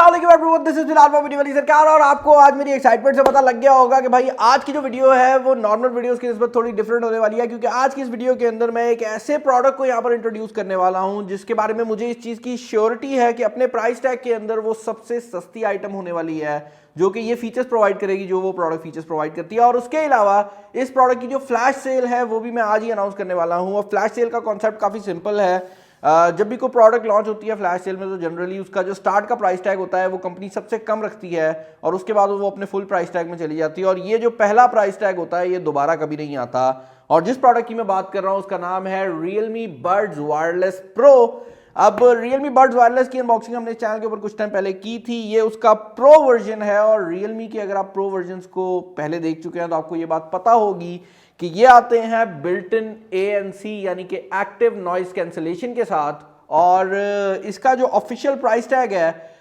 सरकार। और आपको आज मेरी एक्साइटमेंट से पता लग गया होगा कि भाई आज की जो वीडियो है वो नॉर्मल वीडियोस की निस्बत थोड़ी डिफरेंट होने वाली है, क्योंकि आज की इस वीडियो के अंदर मैं एक ऐसे प्रोडक्ट को यहाँ पर इंट्रोड्यूस करने वाला हूँ जिसके बारे में मुझे इस चीज़ की श्योरिटी है कि अपने प्राइस टैग के अंदर वो सबसे सस्ती आइटम होने वाली है जो कि ये फीचर्स प्रोवाइड करेगी जो वो प्रोडक्ट फीचर्स प्रोवाइड करती है। और उसके अलावा इस प्रोडक्ट की जो फ्लैश सेल है वो भी मैं आज ही अनाउंस करने वाला हूँ। और फ्लैश सेल का कॉन्सेप्ट काफ़ी सिंपल है। जब भी कोई प्रोडक्ट लॉन्च होती है फ्लैश सेल में तो जनरली उसका जो स्टार्ट का प्राइस टैग होता है वो कंपनी सबसे कम रखती है और उसके बाद वो अपने फुल प्राइस टैग में चली जाती है। और ये जो पहला प्राइस टैग होता है ये दोबारा कभी नहीं आता। और जिस प्रोडक्ट की मैं बात कर रहा हूँ उसका नाम है Realme Buds Wireless Pro। अब Realme Buds Wireless की अनबॉक्सिंग हमने चैनल के ऊपर कुछ टाइम पहले की थी। ये उसका प्रो वर्जन है और Realme की अगर आप प्रो वर्जन को पहले देख चुके हैं तो आपको ये बात पता होगी कि ये आते हैं बिल्ट इन ANC यानी कि एक्टिव नॉइज कैंसलेशन के साथ। और इसका जो ऑफिशियल प्राइस टैग है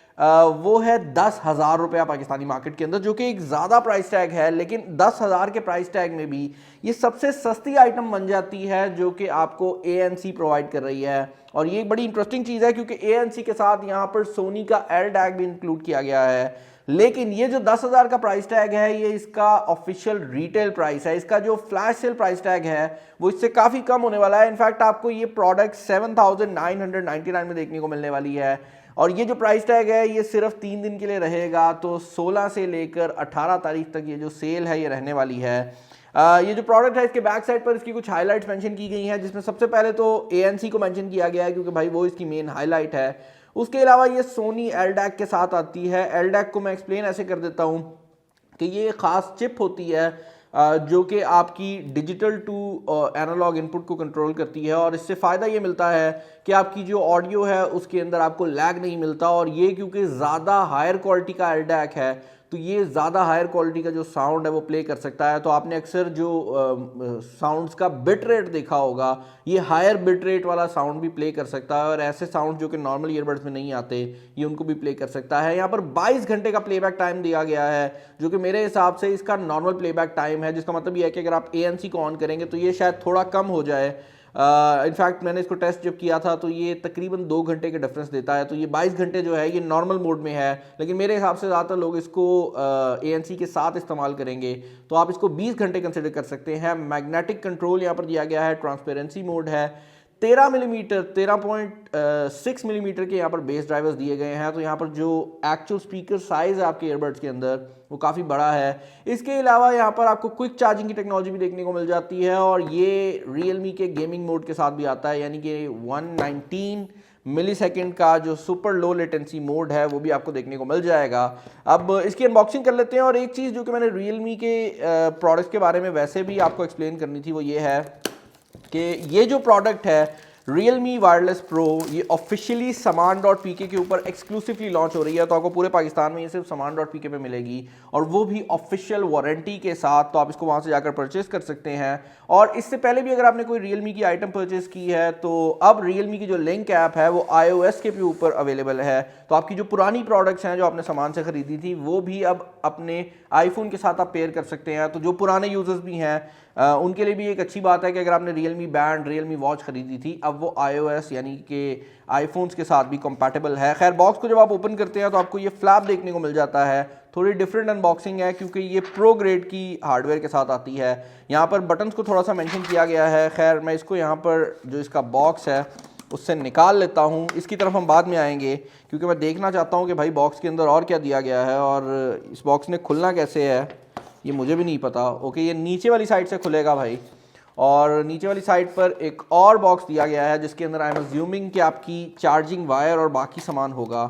वो है 10,000 रुपया पाकिस्तानी मार्केट के अंदर, जो कि एक ज़्यादा प्राइस टैग है। लेकिन 10,000 के प्राइस टैग में भी ये सबसे सस्ती आइटम बन जाती है जो कि आपको ANC प्रोवाइड कर रही है। और ये एक बड़ी इंटरेस्टिंग चीज़ है क्योंकि ANC के साथ यहाँ पर सोनी का एयरटैग भी इंक्लूड किया गया है। लेकिन ये जो 10,000 का प्राइस टैग है ये इसका ऑफिशियल रिटेल प्राइस है। इसका जो फ्लैश सेल प्राइस टैग है वो इससे काफ़ी कम होने वाला है। इनफैक्ट आपको ये प्रोडक्ट 7,999 में देखने को मिलने वाली है। और ये जो प्राइस टैग है ये सिर्फ 3 दिन के लिए रहेगा, तो 16 से लेकर 18 तारीख तक ये जो सेल है ये रहने वाली है। ये जो प्रोडक्ट है इसके बैक साइड पर इसकी कुछ हाइलाइट्स मेंशन की गई हैं, जिसमें सबसे पहले तो ANC को मेंशन किया गया है क्योंकि भाई वो इसकी मेन हाईलाइट है। उसके अलावा ये सोनी एलडैक के साथ आती है। एलडैक को मैं एक्सप्लेन ऐसे कर देता हूँ कि ये ख़ास चिप होती है जो कि आपकी डिजिटल टू एनालॉग इनपुट को कंट्रोल करती है। और इससे फ़ायदा ये मिलता है कि आपकी जो ऑडियो है उसके अंदर आपको लैग नहीं मिलता। और ये क्योंकि ज़्यादा हायर क्वालिटी का एलडैक है तो ये ज़्यादा हायर क्वालिटी का जो साउंड है वो प्ले कर सकता है। तो आपने अक्सर जो साउंड्स का बिट रेट देखा होगा, ये हायर बिट रेट वाला साउंड भी प्ले कर सकता है। और ऐसे साउंड जो कि नॉर्मल ईयरबड्स में नहीं आते ये उनको भी प्ले कर सकता है। यहाँ पर 22 घंटे का प्लेबैक टाइम दिया गया है जो कि मेरे हिसाब से इसका नॉर्मल प्लेबैक टाइम है, जिसका मतलब ये है कि अगर आप ANC को ऑन करेंगे तो ये शायद थोड़ा कम हो जाए। इनफैक्ट मैंने इसको टेस्ट जब किया था तो ये तकरीबन 2 घंटे के डिफरेंस देता है। तो ये 22 घंटे जो है ये नॉर्मल मोड में है, लेकिन मेरे हिसाब से ज़्यादातर लोग इसको ANC के साथ इस्तेमाल करेंगे तो आप इसको 20 घंटे कंसिडर कर सकते हैं। मैग्नेटिक कंट्रोल यहाँ पर दिया गया है, ट्रांसपेरेंसी मोड है, 13 मिलीमीटर 13.6 मिलीमीटर के यहाँ पर बेस ड्राइवर्स दिए गए हैं। तो यहाँ पर जो एक्चुअल स्पीकर साइज़ है आपके ईयरबड्स के अंदर वो काफ़ी बड़ा है। इसके अलावा यहाँ पर आपको क्विक चार्जिंग की टेक्नोलॉजी भी देखने को मिल जाती है और ये Realme के गेमिंग मोड के साथ भी आता है, यानी कि 119 मिली सेकेंड का जो सुपर लो लेटेंसी मोड है वो भी आपको देखने को मिल जाएगा। अब इसकी अनबॉक्सिंग कर लेते हैं। और एक चीज़ जो कि मैंने Realme के प्रोडक्ट्स के बारे में वैसे भी आपको एक्सप्लेन करनी थी वो ये है कि ये जो प्रोडक्ट है Realme Wireless Pro ये ऑफिशियली saman.pk के ऊपर एक्सक्लूसिवली लॉन्च हो रही है। तो आपको पूरे पाकिस्तान में ये सिर्फ saman.pk पे मिलेगी और वो भी ऑफिशियल वारंटी के साथ। तो आप इसको वहाँ से जाकर परचेज कर सकते हैं। और इससे पहले भी अगर आपने कोई Realme की आइटम परचेज की है तो अब Realme की जो लिंक ऐप है वो iOS के भी ऊपर अवेलेबल है। तो आपकी जो पुरानी प्रोडक्ट्स हैं जो आपने सामान से खरीदी थी वो भी अब अपने आईफोन के साथ आप पेयर कर सकते हैं। तो जो पुराने यूजर्स भी हैं उनके लिए भी एक अच्छी बात है कि अगर आपने Realme बैंड Realme वॉच खरीदी थी अब वो iOS यानी कि आईफोन्स के साथ भी कंपैटिबल है। खैर बॉक्स को जब आप ओपन करते हैं तो आपको ये फ्लैप देखने को मिल जाता है। थोड़ी डिफरेंट अनबॉक्सिंग है क्योंकि ये प्रो ग्रेड की हार्डवेयर के साथ आती है। यहाँ पर बटन्स को थोड़ा सा मेंशन किया गया है। खैर मैं इसको यहाँ पर जो इसका बॉक्स है उससे निकाल लेता हूँ, इसकी तरफ हम बाद में आएंगे क्योंकि मैं देखना चाहता हूँ कि भाई बॉक्स के अंदर और क्या दिया गया है और इस बॉक्स ने खुलना कैसे है ये मुझे भी नहीं पता। ओके, ये नीचे वाली साइड से खुलेगा भाई। और नीचे वाली साइड पर एक और बॉक्स दिया गया है जिसके अंदर आई एम अज्यूमिंग कि आपकी चार्जिंग वायर और बाकी सामान होगा।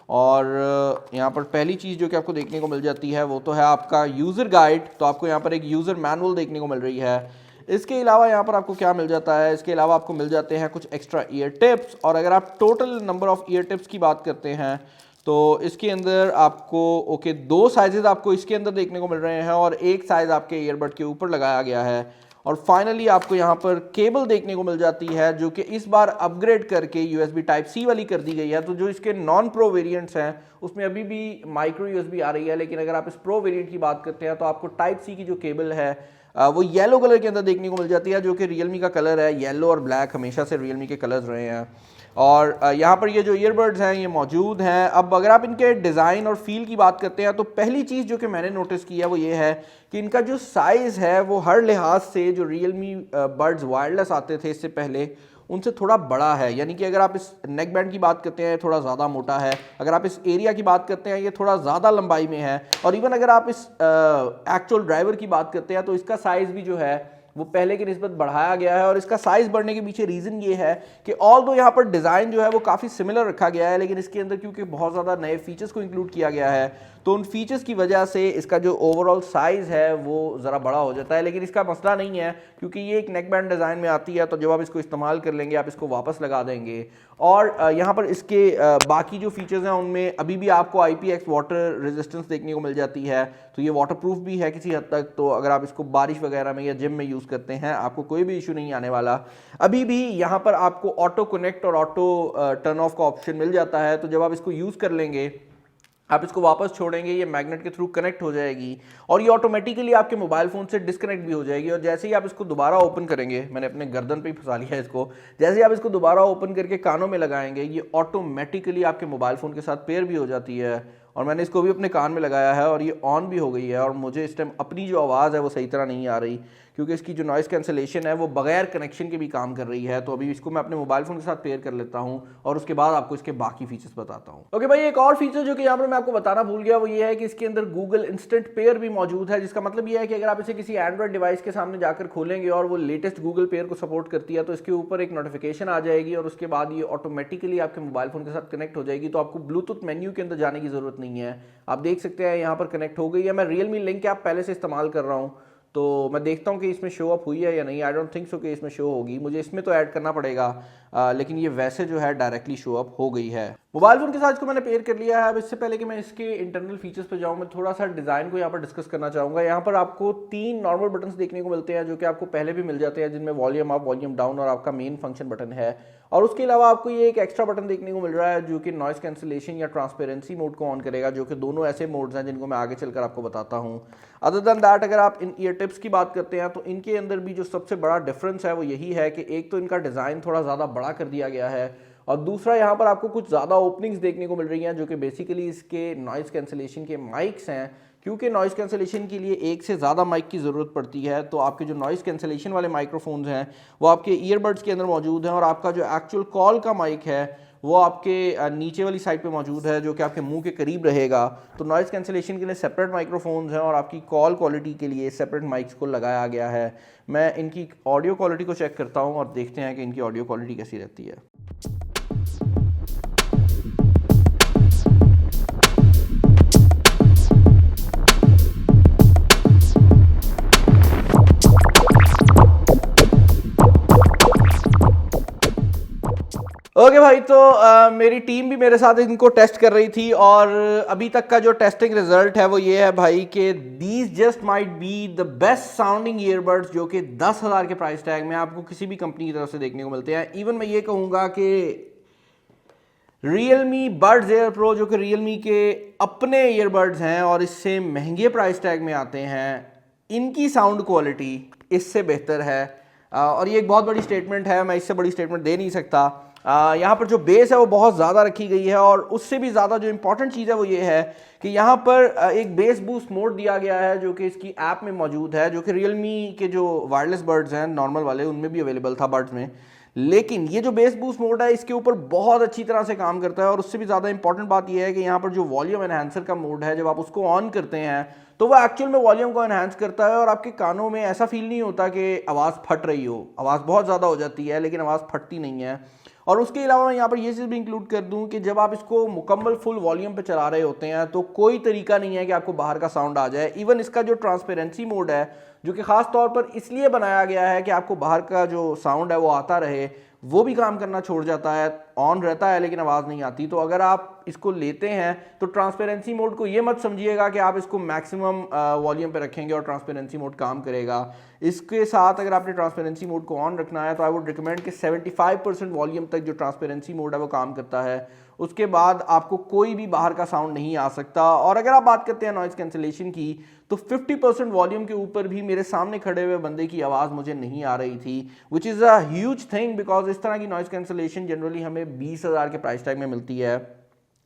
और यहाँ पर पहली चीज़ जो कि आपको देखने को मिल जाती है वो तो है आपका यूज़र गाइड। तो आपको यहाँ पर एक यूज़र मैनुअल देखने को मिल रही है। इसके अलावा यहाँ पर आपको क्या मिल जाता है, इसके अलावा आपको मिल जाते हैं कुछ एक्स्ट्रा ईयर टिप्स। और अगर आप total number of year tips की बात करते हैं तो इसके अंदर आपको 2 साइजेस आपको इसके अंदर देखने को मिल रहे हैं और एक साइज़ आपके ईयरबड के ऊपर लगाया गया है। और फाइनली आपको यहाँ पर केबल देखने को मिल जाती है जो कि इस बार अपग्रेड करके USB Type-C वाली कर दी गई है। तो जो इसके नॉन प्रो वेरिएंट्स हैं उसमें अभी भी माइक्रो USB आ रही है, लेकिन अगर आप इस प्रो वेरिएंट की बात करते हैं तो आपको Type-C की जो केबल है वो येलो कलर के अंदर देखने को मिल जाती है जो कि Realme का कलर है। येलो और ब्लैक हमेशा से Realme के कलर्स रहे हैं। और यहाँ पर ये जो ईयरबड्स हैं ये मौजूद हैं। अब अगर आप इनके डिज़ाइन और फील की बात करते हैं तो पहली चीज़ जो कि मैंने नोटिस किया वो ये है कि इनका जो साइज़ है वो हर लिहाज से जो Realme बड्स वायरलेस आते थे इससे पहले उनसे थोड़ा बड़ा है। यानी कि अगर आप इस नेक बैंड की बात करते हैं थोड़ा ज़्यादा मोटा है, अगर आप इस एरिया की बात करते हैं ये थोड़ा ज़्यादा लंबाई में है, और इवन अगर आप इस एक्चुअल ड्राइवर की बात करते हैं तो इसका साइज़ भी जो है वो पहले की निस्बत बढ़ाया गया है। और इसका साइज़ बढ़ने के पीछे रीज़न ये है कि ऑल दो यहाँ पर डिज़ाइन जो है वो काफ़ी सिमिलर रखा गया है, लेकिन इसके अंदर क्योंकि बहुत ज़्यादा नए फीचर्स को इंक्लूड किया गया है तो उन फीचर्स की वजह से इसका जो ओवरऑल साइज़ है वो ज़रा बड़ा हो जाता है। लेकिन इसका मसला नहीं है क्योंकि ये एक नेक बैंड डिज़ाइन में आती है, तो जब आप इसको इस्तेमाल कर लेंगे आप इसको वापस लगा देंगे। और यहाँ पर इसके बाकी जो फीचर्स हैं उनमें अभी भी आपको IPX वाटर रेजिस्टेंस देखने को मिल जाती है, तो ये वाटर प्रूफ भी है किसी हद तक। तो अगर आप इसको बारिश वगैरह में या जिम में यूज़ करते हैं आपको कोई भी इशू नहीं आने वाला। अभी भी यहाँ पर आपको ऑटो कनेक्ट और ऑटो टर्न ऑफ का ऑप्शन मिल जाता है, तो जब आप इसको यूज़ कर लेंगे आप इसको वापस छोड़ेंगे ये मैग्नेट के थ्रू कनेक्ट हो जाएगी और ये ऑटोमेटिकली आपके मोबाइल फ़ोन से डिस्कनेक्ट भी हो जाएगी। और जैसे ही आप इसको दोबारा ओपन करेंगे, मैंने अपने गर्दन पे ही फंसा लिया है इसको, जैसे ही आप इसको दोबारा ओपन करके कानों में लगाएंगे ये ऑटोमेटिकली आपके मोबाइल फ़ोन के साथ पेयर भी हो जाती है। और मैंने इसको भी अपने कान में लगाया है और ये ऑन भी हो गई है। और मुझे इस टाइम अपनी जो आवाज़ है वो सही तरह नहीं आ रही क्योंकि इसकी जो नॉइज़ कैंसलेशन है वो बगैर कनेक्शन के भी काम कर रही है। तो अभी इसको मैं अपने मोबाइल फ़ोन के साथ पेयर कर लेता हूँ और उसके बाद आपको इसके बाकी फीचर्स बताता हूँ। ओके भाई, एक और फीचर जो कि यहाँ पर मैं आपको बताना भूल गया वो ये है कि इसके अंदर गूगल इंस्टेंट पेयर भी मौजूद है, जिसका मतलब ये है कि अगर आप इसे किसी एंड्रॉइड डिवाइस के सामने जाकर खोलेंगे और वो लेटेस्ट गूगल पेयर को सपोर्ट करती है तो इसके ऊपर एक नोटिफिकेशन आ जाएगी और उसके बाद ये ऑटोमेटिकली आपके मोबाइल फ़ोन के साथ कनेक्ट हो जाएगी। तो आपको ब्लूटूथ मेन्यू के अंदर जाने की ज़रूरत नहीं है। आप देख सकते हैं यहाँ पर कनेक्ट हो गई है। मैं Realme लिंक ऐप पहले से इस्तेमाल कर रहा हूँ तो मैं देखता हूँ कि इसमें शो अप हुई है या नहीं। आई डोंट थिंक सो कि इसमें शो होगी, मुझे इसमें तो ऐड करना पड़ेगा, लेकिन ये वैसे जो है डायरेक्टली शो अप हो गई है। मोबाइल फोन के साथ इसको मैंने पेयर कर लिया है। अब इससे पहले कि मैं इसके इंटरनल फीचर्स पे जाऊँ मैं थोड़ा सा डिज़ाइन को यहाँ पर डिस्कस करना चाहूँगा। यहाँ पर आपको 3 नॉर्मल बटन्स देखने को मिलते हैं जो कि आपको पहले भी मिल जाते हैं, जिनमें वॉल्यूम अप, वॉल्यूम डाउन और आपका मेन फंक्शन बटन है। और उसके अलावा आपको ये एक एक्स्ट्रा बटन देखने को मिल रहा है जो कि नॉइस कैंसिलेशन या ट्रांसपेरेंसी मोड को ऑन करेगा, जो कि दोनों ऐसे मोड्स हैं जिनको मैं आगे चलकर आपको बताता हूँ। अदर देन दैट अगर आप इन ईयर टिप्स की बात करते हैं तो इनके अंदर भी जो सबसे बड़ा डिफरेंस है वो यही है कि एक तो इनका डिज़ाइन थोड़ा ज़्यादा बड़ा कर दिया गया है और दूसरा यहाँ पर आपको कुछ ज़्यादा ओपनिंग्स देखने को मिल रही हैं जो कि बेसिकली इसके नॉइस कैंसिलेशन के माइक्स हैं। क्योंकि नॉइज़ कैंसिलेशन के लिए एक से ज़्यादा माइक की ज़रूरत पड़ती है, तो आपके जो नॉइज़ कैंसिलेशन वाले माइक्रोफोन्स हैं वो आपके ईयरबड्स के अंदर मौजूद हैं और आपका जो एक्चुअल कॉल का माइक है वो आपके नीचे वाली साइड पे मौजूद है जो कि आपके मुंह के करीब रहेगा। तो नॉइज़ कैंसिलेशन के लिए सेपरेट माइक्रोफोन्स हैं और आपकी कॉल क्वालिटी के लिए सेपरेट माइक्स को लगाया गया है। मैं इनकी ऑडियो क्वालिटी को चेक करता हूँ और देखते हैं कि इनकी ऑडियो क्वालिटी कैसी रहती है। ओके भाई, तो मेरी टीम भी मेरे साथ इनको टेस्ट कर रही थी और अभी तक का जो टेस्टिंग रिजल्ट है वो ये है भाई कि these just might be the best sounding earbuds जो कि 10,000 के प्राइस टैग में आपको किसी भी कंपनी की तरफ से देखने को मिलते हैं। इवन मैं ये कहूँगा कि Realme Buds Air Pro जो कि Realme के अपने ईयरबड्स हैं और इससे महंगे प्राइस टैग में आते हैं, इनकी साउंड क्वालिटी इससे बेहतर है। और ये एक बहुत बड़ी स्टेटमेंट है, मैं इससे बड़ी स्टेटमेंट दे नहीं सकता। यहाँ पर जो बेस है वो बहुत ज़्यादा रखी गई है और उससे भी ज़्यादा जो इंपॉर्टेंट चीज़ है वो ये है कि यहाँ पर एक बेस बूस्ट मोड दिया गया है जो कि इसकी ऐप में मौजूद है, जो कि Realme के जो वायरलेस बर्ड्स हैं नॉर्मल वाले उनमें भी अवेलेबल था बर्ड्स में, लेकिन ये जो बेस बूस्ट मोड है इसके ऊपर बहुत अच्छी तरह से काम करता है। और उससे भी ज़्यादा इंपॉर्टेंट बात यह है कि यहाँ पर जो वॉल्यूम एनहांसर का मोड है जब आप उसको ऑन करते हैं तो वो एक्चुअल में वॉल्यूम को एनहांस करता है और आपके कानों में ऐसा फील नहीं होता कि आवाज़ फट रही हो। आवाज़ बहुत ज़्यादा हो जाती है लेकिन आवाज़ फटती नहीं है। और उसके अलावा मैं यहाँ पर ये चीज़ भी इंक्लूड कर दूँ कि जब आप इसको मुकम्मल फुल वॉल्यूम पे चला रहे होते हैं तो कोई तरीका नहीं है कि आपको बाहर का साउंड आ जाए। इवन इसका जो ट्रांसपेरेंसी मोड है जो कि ख़ास तौर पर इसलिए बनाया गया है कि आपको बाहर का जो साउंड है वो आता रहे, वो भी काम करना छोड़ जाता है, ऑन रहता है लेकिन आवाज़ नहीं आती। तो अगर आप इसको लेते हैं तो ट्रांसपेरेंसी मोड को ये मत समझिएगा कि आप इसको मैक्सिमम वॉल्यूम पे रखेंगे और ट्रांसपेरेंसी मोड काम करेगा। इसके साथ अगर आपने ट्रांसपेरेंसी मोड को ऑन रखना है तो आई वुड रिकमेंड कि 75% वॉल्यूम तक जो ट्रांसपेरेंसी मोड है वो काम करता है। उसके बाद आपको कोई भी बाहर का साउंड नहीं आ सकता। और अगर आप बात करते हैं नॉइज कैंसिलेशन की, तो 50% वॉल्यूम के ऊपर भी मेरे सामने खड़े हुए बंदे की आवाज़ मुझे नहीं आ रही थी, which is a huge thing, because इस तरह की नॉइज कैंसिलेशन जनरली हमें 20,000 के प्राइस टैग में मिलती है।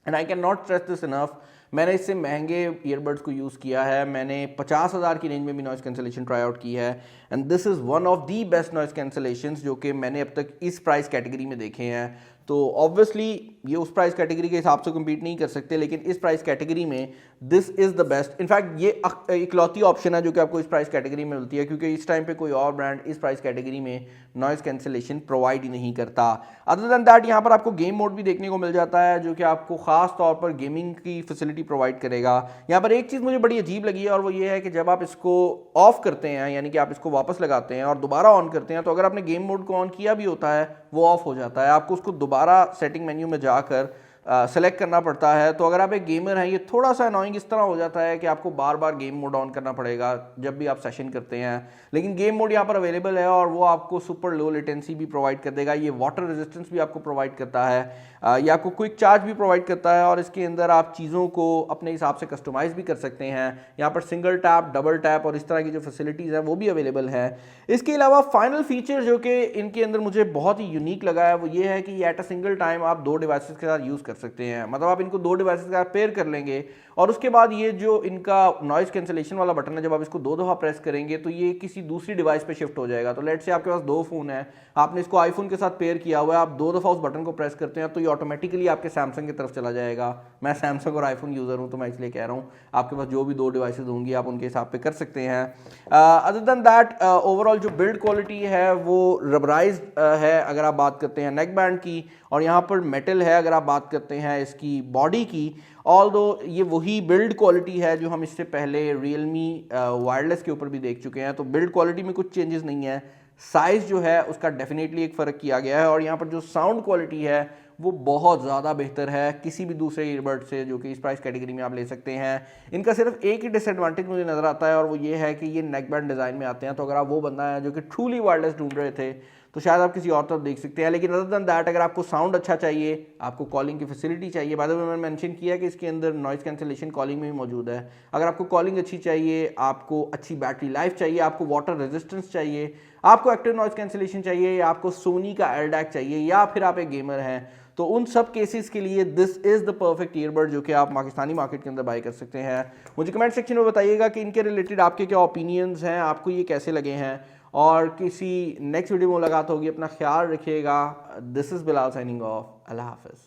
And I can not stress this enough, मैंने इससे महंगे ईयरबड्स को यूज़ किया है, मैंने 50,000 की रेंज में भी नॉइज़ कैंसिलेशन ट्राई आउट की है, and this is one of the best noise cancellations जो कि मैंने अब तक इस प्राइस कैटेगरी में देखे हैं। तो ऑब्वियसली ये उस प्राइस कैटेगरी के हिसाब से कम्पीट नहीं कर सकते, लेकिन इस प्राइस कैटेगरी में this is the best. In fact ये इकलौती ऑप्शन है जो कि आपको इस प्राइस कैटेगरी में मिलती है, क्योंकि इस टाइम पे कोई और ब्रांड इस प्राइस कैटेगरी में नॉइज़ कैंसिलेशन प्रोवाइड ही नहीं करता। अदर दैन दैट यहाँ पर आपको गेम मोड भी देखने को मिल जाता है, जो कि आपको खास तौर पर गेमिंग की फैसिलिटी प्रोवाइड करेगा। यहाँ पर एक चीज़ मुझे बड़ी अजीब लगी है, और वो ये है कि जब आप इसको ऑफ करते हैं, यानी कि आप इसको वापस लगाते हैं और दोबारा ऑन करते हैं, तो अगर आपने गेम मोड को ऑन किया भी होता है वो ऑफ हो जाता है, आपको उसको दोबारा सेटिंग मेन्यू में जाकर सेलेक्ट करना पड़ता है। तो अगर आप एक गेमर हैं, ये थोड़ा सा अनोइंग इस तरह हो जाता है कि आपको बार बार गेम मोड ऑन करना पड़ेगा जब भी आप सेशन करते हैं, लेकिन गेम मोड यहाँ पर अवेलेबल है और वो आपको सुपर लो लेटेंसी भी प्रोवाइड कर देगा। ये वाटर रेजिस्टेंस भी आपको प्रोवाइड करता है, ये आपको क्विक चार्ज भी प्रोवाइड करता है, और इसके अंदर आप चीज़ों को अपने हिसाब से कस्टमाइज़ भी कर सकते हैं। यहाँ पर सिंगल टैप, डबल टैप और इस तरह की जो फैसिलिटीज़ हैं वो भी अवेलेबल है। इसके अलावा फाइनल फीचर जो कि इनके अंदर मुझे बहुत ही यूनिक लगा है वो ये है कि एट अ सिंगल टाइम आप 2 डिवाइसेस के साथ यूज़ कर सकते हैं। मतलब आप इनको 2 डिवाइसेस के साथ पेयर कर लेंगे, और उसके बाद ये जो इनका नॉइज़ कैंसिलेशन वाला बटन है, जब आप इसको 2 दफ़ा प्रेस करेंगे तो ये किसी दूसरी डिवाइस पे शिफ्ट हो जाएगा। तो लेट्स से आपके पास 2 फ़ोन है, आपने इसको आईफोन के साथ पेयर किया हुआ है, आप 2 दफ़ा उस बटन को प्रेस करते हैं तो ये ऑटोमेटिकली आपके सैमसंग की तरफ चला जाएगा। मैं सैमसंग और आईफोन यूज़र हूँ तो मैं इसलिए कह रहा हूँ, आपके पास जो भी 2 डिवाइसेज होंगी आप उनके हिसाब पे कर सकते हैं। अदर देन दैट ओवरऑल जो बिल्ड क्वालिटी है वो रबराइज्ड है अगर आप बात करते हैं नेक बैंड की, और यहाँ पर मेटल है अगर आप बात करते हैं इसकी बॉडी की। ऑल्दो ये वही बिल्ड क्वालिटी है जो हम इससे पहले Realme वायरलेस के ऊपर भी देख चुके हैं, तो बिल्ड क्वालिटी में कुछ चेंजेस नहीं है। साइज़ जो है उसका डेफिनेटली एक फ़र्क किया गया है, और यहाँ पर जो साउंड क्वालिटी है वो बहुत ज़्यादा बेहतर है किसी भी दूसरे ईयरबड से जो कि इस प्राइस कैटेगरी में आप ले सकते हैं। इनका सिर्फ एक ही डिसएडवांटेज मुझे नज़र आता है, और वो ये है कि ये नेक बैंड डिज़ाइन में आते हैं, तो अगर आप वो बंदा है जो कि ट्रूली वायरलेस ढूंढ रहे थे तो शायद आप किसी और तरफ देख सकते हैं। लेकिन अदर देन दैट अगर आपको साउंड अच्छा चाहिए, आपको कॉलिंग की फैसिलिटी चाहिए, बाद में मैंने मेंशन किया कि इसके अंदर नॉइज़ कैंसिलेशन कॉलिंग में भी मौजूद है। अगर आपको कॉलिंग अच्छी चाहिए, आपको अच्छी बैटरी लाइफ चाहिए, आपको वाटर रेजिस्टेंस चाहिए, आपको एक्टिव नॉइज़ कैंसिलेशन चाहिए, या आपको सोनी का एयरडैग चाहिए, या फिर आप एक गेमर हैं, तो उन सब केसेस के लिए this is the perfect earbud जो कि आप पाकिस्तानी मार्केट के अंदर बाय कर सकते हैं। मुझे कमेंट सेक्शन में बताइएगा कि इनके रिलेटेड आपके क्या ओपिनियंस हैं, आपको ये कैसे लगे हैं, और किसी नेक्स्ट वीडियो में मुलाकात होगी। अपना ख्याल रखिएगा। This is Bilal signing off. अल्लाह हाफ़िज़।